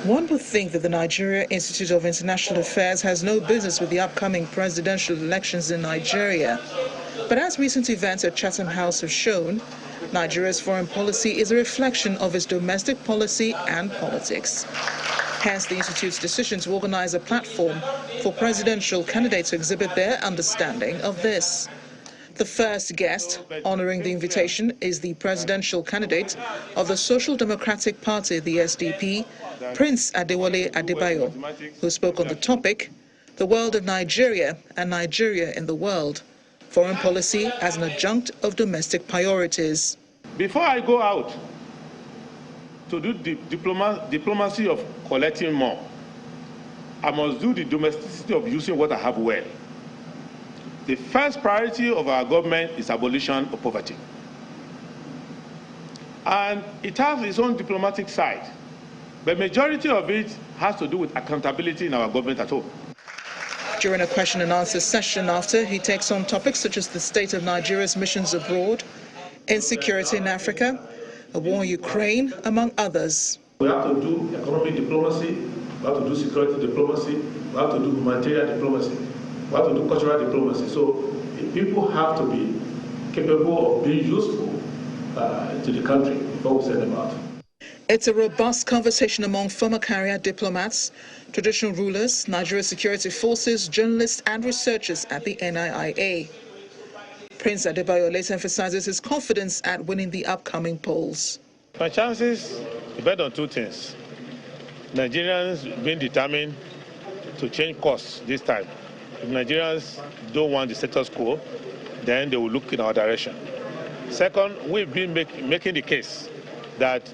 One would think that the Nigeria Institute of International Affairs has no business with the upcoming presidential elections in Nigeria. But as recent events at Chatham House have shown, Nigeria's foreign policy is a reflection of its domestic policy and politics. Hence the Institute's decision to organize a platform for presidential candidates to exhibit their understanding of this. The first guest honoring the invitation is the presidential candidate of the Social Democratic Party, the SDP, Prince Adewale Adebayo, who spoke on the topic, the world of Nigeria and Nigeria in the world, foreign policy as an adjunct of domestic priorities. Before I go out to do the diplomacy of collecting more, I must do the domesticity of using what I have well. The first priority of our government is abolition of poverty. And it has its own diplomatic side. The majority of it has to do with accountability in our government at home. During a question and answer session after, he takes on topics such as the state of Nigeria's missions abroad, insecurity in Africa, a war in Ukraine, among others. We have to do economic diplomacy, we have to do security diplomacy, we have to do humanitarian diplomacy. We have to do cultural diplomacy. So people have to be capable of being useful to the country before we send them out. It's a robust conversation among former career diplomats, traditional rulers, Nigeria security forces, journalists and researchers at the NIIA. Prince Adebayo later emphasizes his confidence at winning the upcoming polls. My chances depend on two things. Nigerians being determined to change course this time. If Nigerians don't want the status quo, then they will look in our direction. Second, we've been making the case that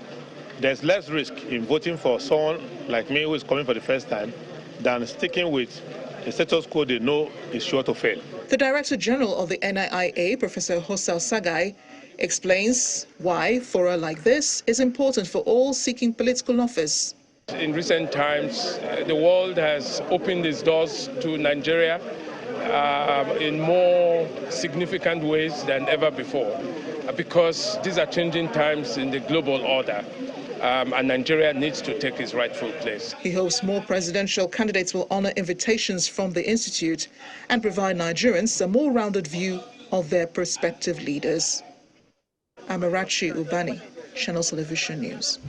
there's less risk in voting for someone like me who is coming for the first time than sticking with a status quo they know is sure to fail. The Director General of the NIIA, Professor Hosal Sagai, explains why fora like this is important for all seeking political office. In recent times, the world has opened its doors to Nigeria in more significant ways than ever before, because these are changing times in the global order, and Nigeria needs to take its rightful place. He hopes more presidential candidates will honor invitations from the Institute and provide Nigerians a more rounded view of their prospective leaders. Amarachi Ubani, Channel Television News.